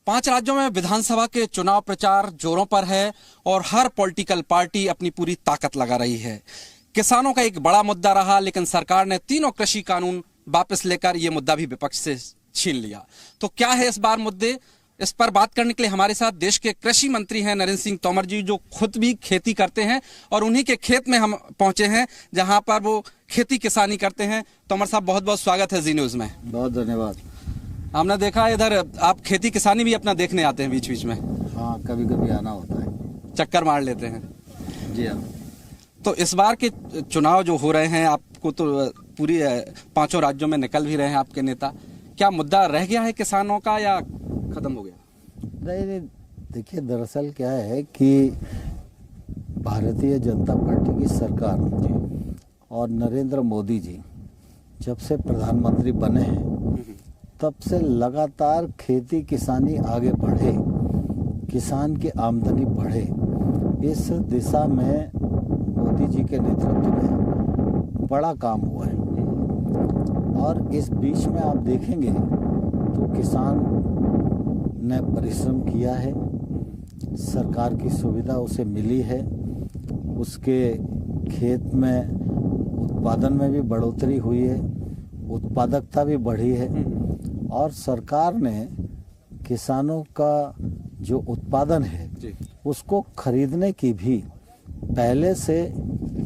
5 राज्यों में विधानसभा के चुनाव प्रचार जोरों पर है और हर पॉलिटिकल पार्टी अपनी पूरी ताकत लगा रही है। किसानों का एक बड़ा मुद्दा रहा, लेकिन सरकार ने तीनों कृषि कानून वापस लेकर यह मुद्दा भी विपक्ष से छीन लिया। तो क्या है इस बार मुद्दे? इस पर बात करने के लिए हमारे साथ देश के कृषि मंत्री हैं नरेंद्र सिंह तोमर जी, जो खुद भी खेती करते हैं और उन्हीं के खेत में हम पहुंचे हैं जहां पर वो खेती किसानी करते हैं। तोमर साहब, बहुत बहुत स्वागत है जी न्यूज में। बहुत धन्यवाद। हमने देखा इधर आप खेती किसानी भी अपना देखने आते हैं बीच बीच में। हाँ, कभी कभी आना होता है, चक्कर मार लेते हैं। जी हाँ। तो इस बार के चुनाव जो हो रहे हैं, आपको तो पूरी 5 राज्यों में निकल भी रहे हैं आपके नेता, क्या मुद्दा रह गया है किसानों का या खत्म हो गया? नहीं, देखिए दरअसल क्या है कि भारतीय जनता पार्टी की सरकार और नरेंद्र मोदी जी जब से प्रधानमंत्री बने हैं तब से लगातार खेती किसानी आगे बढ़े, किसान की आमदनी बढ़े। इस दिशा में मोदी जी के नेतृत्व में बड़ा काम हुआ है। और इस बीच में आप देखेंगे तो किसान ने परिश्रम किया है, सरकार की सुविधा उसे मिली है, उसके खेत में उत्पादन में भी बढ़ोतरी हुई है, उत्पादकता भी बढ़ी है और सरकार ने किसानों का जो उत्पादन है उसको खरीदने की भी पहले से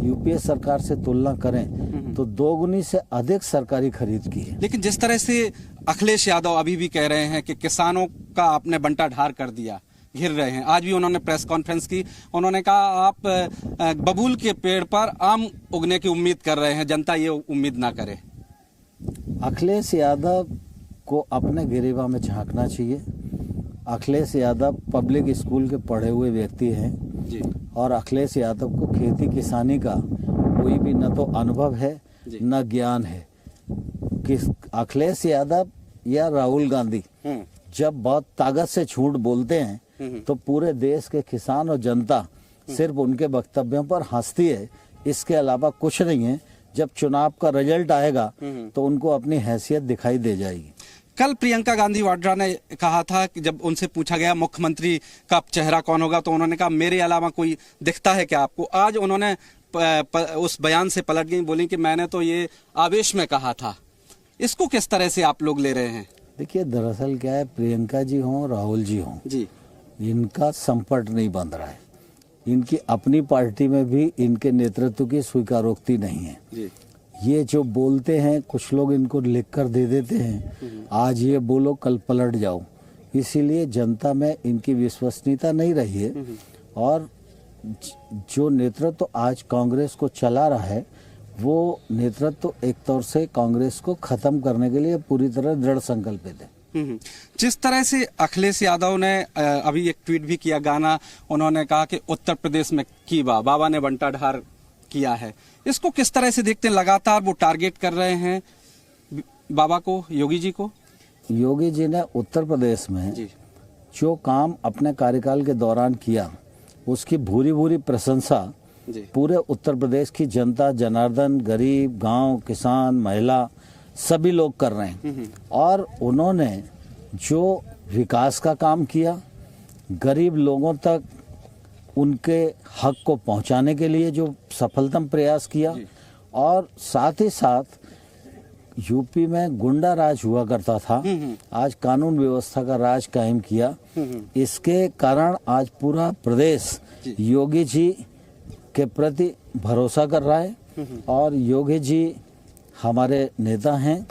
यूपीए सरकार से तुलना करें तो 2 गुनी से अधिक सरकारी खरीद की है। लेकिन जिस तरह से अखिलेश यादव अभी भी कह रहे हैं कि किसानों का आपने बंटा ढार कर दिया, घिर रहे हैं, आज भी उन्होंने प्रेस कॉन्फ्रेंस की, उन्होंने कहा आप बबूल के पेड़ पर आम उगने की उम्मीद कर रहे हैं, जनता ये उम्मीद ना करे। अखिलेश यादव को अपने गिरेबा में झांकना चाहिए। अखिलेश यादव पब्लिक स्कूल के पढ़े हुए व्यक्ति हैं जी। और अखिलेश यादव को खेती किसानी का कोई भी न तो अनुभव है न ज्ञान है। किस अखिलेश यादव या राहुल गांधी जब बहुत ताकत से झूठ बोलते हैं तो पूरे देश के किसान और जनता सिर्फ उनके वक्तव्यों पर हंसती है, इसके अलावा कुछ नहीं है। जब चुनाव का रिजल्ट आएगा तो उनको अपनी हैसियत दिखाई दे जाएगी। कल प्रियंका गांधी वाड्रा ने कहा था कि जब उनसे पूछा गया मुख्यमंत्री का चेहरा कौन होगा तो उन्होंने कहा मेरे अलावा कोई दिखता है क्या आपको? आज उन्होंने उस बयान से पलट गई, बोली कि मैंने तो ये आवेश में कहा था। इसको किस तरह से आप लोग ले रहे हैं? देखिए दरअसल क्या है, प्रियंका जी हों राहुल जी हों जी, इनका संपर्क नहीं बन रहा है। इनकी अपनी पार्टी में भी इनके नेतृत्व की स्वीकारोक्ति नहीं है जी। ये जो बोलते हैं कुछ लोग इनको लिख कर दे देते हैं, आज ये बोलो कल पलट जाओ, इसीलिए जनता में इनकी विश्वसनीयता नहीं रही है। और जो नेतृत्व आज कांग्रेस को चला रहा है वो नेतृत्व एक तौर से कांग्रेस को खत्म करने के लिए पूरी तरह दृढ़ संकल्पित है। जिस तरह से अखिलेश यादव ने अभी एक ट्वीट भी किया, गाना उन्होंने कहा कि उत्तर प्रदेश में की बाबा ने बंटा ढार किया है, इसको किस तरह से देखते हैं? लगातार वो टारगेट कर रहे हैं बाबा को, योगी जी को। योगी जी ने उत्तर प्रदेश में जो काम अपने कार्यकाल के दौरान किया उसकी भूरी भूरी प्रशंसा पूरे उत्तर प्रदेश की जनता, जनार्दन, गरीब, गांव, किसान, महिला सभी लोग कर रहे हैं। और उन्होंने जो विकास का काम किया, गरीब लोगों तक उनके हक को पहुंचाने के लिए जो सफलतम प्रयास किया, और साथ ही साथ यूपी में गुंडा राज हुआ करता था, आज कानून व्यवस्था का राज कायम किया। इसके कारण आज पूरा प्रदेश योगी जी के प्रति भरोसा कर रहा है और योगी जी हमारे नेता हैं।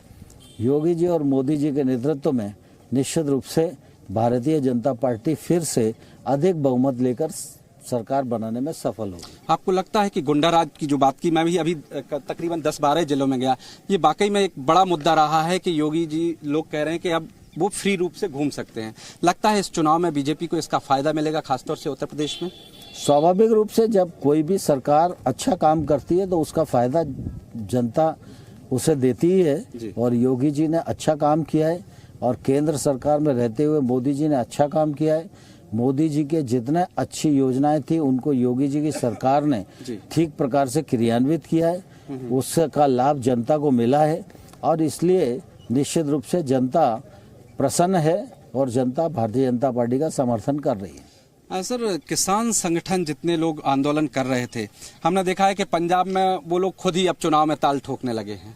योगी जी और मोदी जी के नेतृत्व में निश्चित रूप से भारतीय जनता पार्टी फिर से अधिक बहुमत लेकर सरकार बनाने में सफल होगी। आपको लगता है कि गुंडाराज की जो बात की, मैं भी अभी तकरीबन 10-12 जिलों में गया, ये वाकई में एक बड़ा मुद्दा रहा है कि योगी जी, लोग कह रहे हैं कि अब वो फ्री रूप से घूम सकते हैं। लगता है इस चुनाव में बीजेपी को इसका फायदा मिलेगा, खासतौर से उत्तर प्रदेश में? स्वाभाविक रूप से जब कोई भी सरकार अच्छा काम करती है तो उसका फायदा जनता उसे देती ही है। और योगी जी ने अच्छा काम किया है और केंद्र सरकार में रहते हुए मोदी जी ने अच्छा काम किया है। मोदी जी के जितने अच्छी योजनाएं थी उनको योगी जी की सरकार ने ठीक प्रकार से क्रियान्वित किया है, उसका लाभ जनता को मिला है और इसलिए निश्चित रूप से जनता प्रसन्न है और जनता भारतीय जनता पार्टी का समर्थन कर रही है। सर, किसान संगठन जितने लोग आंदोलन कर रहे थे, हमने देखा है कि पंजाब में वो लोग खुद ही अब चुनाव में ताल ठोकने लगे हैं।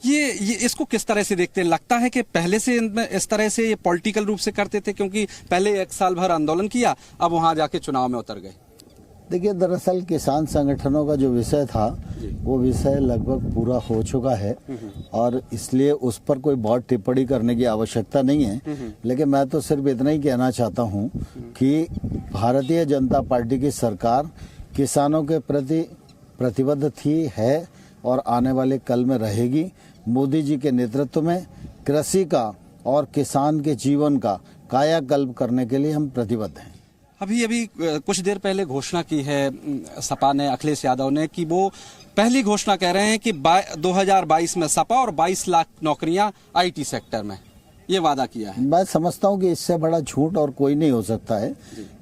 ये इसको किस तरह से देखते हैं? लगता है कि पहले से इस तरह से ये पॉलिटिकल रूप से करते थे, क्योंकि पहले 1 साल भर आंदोलन किया, अब वहां जाके चुनाव में उतर गए। देखिए, दरअसल किसान संगठनों का जो विषय था वो विषय लगभग पूरा हो चुका है और इसलिए उस पर कोई बहुत टिप्पणी करने की आवश्यकता नहीं है। लेकिन मैं तो सिर्फ इतना ही कहना चाहता हूं कि भारतीय जनता पार्टी की सरकार किसानों के प्रति प्रतिबद्ध थी, है और आने वाले कल में रहेगी। मोदी जी के नेतृत्व में कृषि का और किसान के जीवन का कायाकल्प करने के लिए हम प्रतिबद्ध हैं। अभी कुछ देर पहले घोषणा की है सपा ने, अखिलेश यादव ने, कि वो पहली घोषणा कह रहे हैं कि 2022 में सपा और 22 लाख नौकरियां आईटी सेक्टर में, ये वादा किया है। मैं समझता हूं कि इससे बड़ा झूठ और कोई नहीं हो सकता है,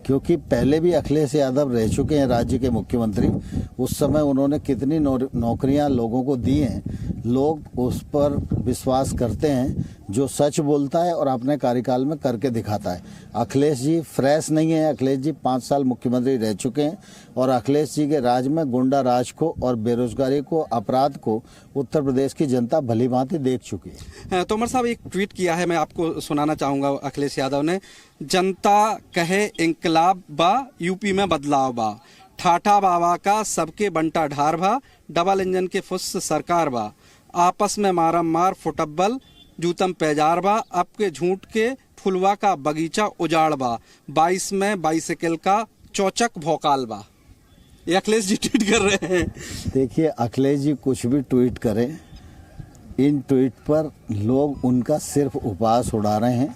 क्योंकि पहले भी अखिलेश यादव रह चुके हैं राज्य के मुख्यमंत्री। उस समय उन्होंने कितनी नौकरियां लोगों को दी हैं। लोग उस पर विश्वास करते हैं जो सच बोलता है और अपने कार्यकाल में करके दिखाता है। अखिलेश जी फ्रेश नहीं है। अखिलेश जी 5 साल मुख्यमंत्री रह चुके हैं और अखिलेश जी के राज में गुंडा राज को और बेरोजगारी को, अपराध को उत्तर प्रदेश की जनता भली भांति देख चुकी है। तोमर साहब, एक ट्वीट किया है, मैं आपको सुनाना चाहूंगा। अखिलेश यादव ने, जनता कहे इंकलाब बा, यूपी में बदलाव बा, ठाठा बाबा का सबके बंटा ढार भा, डबल इंजन के फुस सरकार बा, आपस में मारम मार फुटब्बल, जूतम पैजार बा, अब के झूठ के फुलवा का बगीचा उजाड़ बा, 22 में बाइसिकल का चौचक भौकाल बा। ये अखिलेश जी ट्वीट कर रहे हैं। देखिए, अखिलेश जी कुछ भी ट्वीट करें, इन ट्वीट पर लोग उनका सिर्फ उपहास उड़ा रहे हैं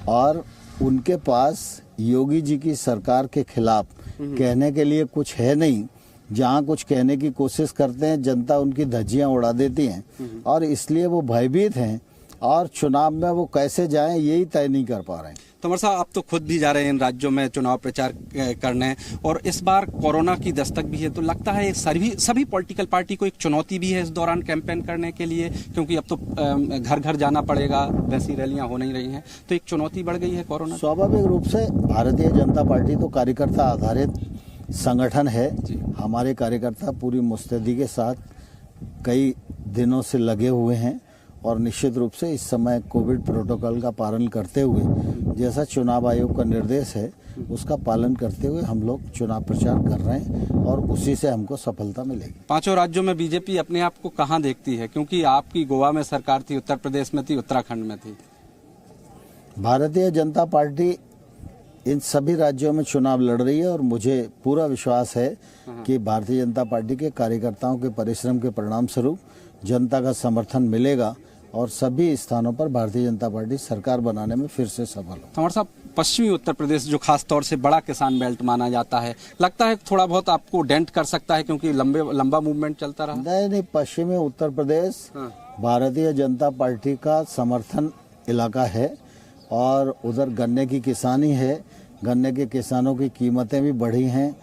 और उनके पास योगी जी की सरकार के खिलाफ कहने के लिए कुछ है नहीं। जहां कुछ कहने की कोशिश करते हैं, जनता उनकी धज्जियां उड़ा देती हैं और इसलिए वो भयभीत हैं और चुनाव में वो कैसे जाएं यही तय नहीं कर पा रहे हैं। तोमर साहब, आप तो खुद भी जा रहे हैं इन राज्यों में चुनाव प्रचार करने, और इस बार कोरोना की दस्तक भी है, तो लगता है सभी पॉलिटिकल पार्टी को एक चुनौती भी है इस दौरान कैंपेन करने के लिए, क्योंकि अब तो घर घर जाना पड़ेगा, वैसी रैलियां हो नहीं रही हैं, तो एक चुनौती बढ़ गई है कोरोना। स्वाभाविक रूप से भारतीय जनता पार्टी तो कार्यकर्ता आधारित संगठन है। हमारे कार्यकर्ता पूरी मुस्तैदी के साथ कई दिनों से लगे हुए हैं और निश्चित रूप से इस समय कोविड प्रोटोकॉल का पालन करते हुए, जैसा चुनाव आयोग का निर्देश है उसका पालन करते हुए हम लोग चुनाव प्रचार कर रहे हैं और उसी से हमको सफलता मिलेगी। 5 राज्यों में बीजेपी अपने आप को कहां देखती है? क्योंकि आपकी गोवा में सरकार थी, उत्तर प्रदेश में थी, उत्तराखंड में थी। भारतीय जनता पार्टी इन सभी राज्यों में चुनाव लड़ रही है और मुझे पूरा विश्वास है कि भारतीय जनता पार्टी के कार्यकर्ताओं के परिश्रम के परिणाम स्वरूप जनता का समर्थन मिलेगा और सभी स्थानों पर भारतीय जनता पार्टी सरकार बनाने में फिर से सफल हो। हमारे साहब, पश्चिमी उत्तर प्रदेश जो खास तौर से बड़ा किसान बेल्ट माना जाता है, लगता है थोड़ा बहुत आपको डेंट कर सकता है, क्योंकि लंबा मूवमेंट चलता रहा। नहीं, पश्चिमी उत्तर प्रदेश भारतीय जनता पार्टी का समर्थन इलाका है और उधर गन्ने की किसानी है। गन्ने के किसानों की कीमतें भी बढ़ी हैं।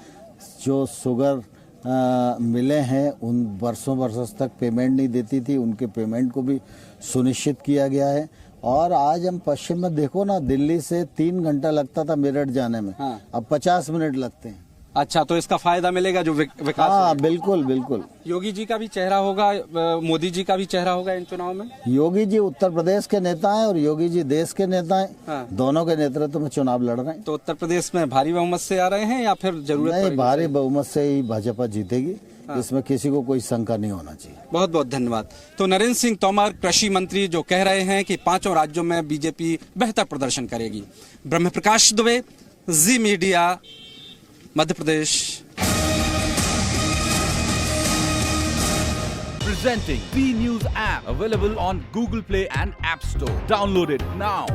जो शुगर मिले हैं उन वर्षों तक पेमेंट नहीं देती थी, उनके पेमेंट को भी सुनिश्चित किया गया है। और आज हम पश्चिम में देखो ना, दिल्ली से 3 घंटा लगता था मेरठ जाने में, अब 50 मिनट लगते हैं। अच्छा, तो इसका फायदा मिलेगा जो विकास। हाँ, बिल्कुल बिल्कुल। योगी जी का भी चेहरा होगा, मोदी जी का भी चेहरा होगा इन चुनाव में। योगी जी उत्तर प्रदेश के नेता हैं और योगी जी देश के नेता हैं। दोनों के नेतृत्व में चुनाव लड़ रहे हैं। तो उत्तर प्रदेश में भारी बहुमत से आ रहे हैं या फिर जरूरत नहीं, भारी बहुमत से ही भाजपा जीतेगी। इसमें किसी को कोई शंका नहीं होना चाहिए। बहुत बहुत धन्यवाद। तो नरेंद्र सिंह तोमर, कृषि मंत्री, जो कह रहे हैं कि 5 राज्यों में बीजेपी बेहतर प्रदर्शन करेगी। ब्रह्म प्रकाश दुबे, जी media, Madhya Pradesh. Presenting B News app, available on Google Play and App Store. Download it now.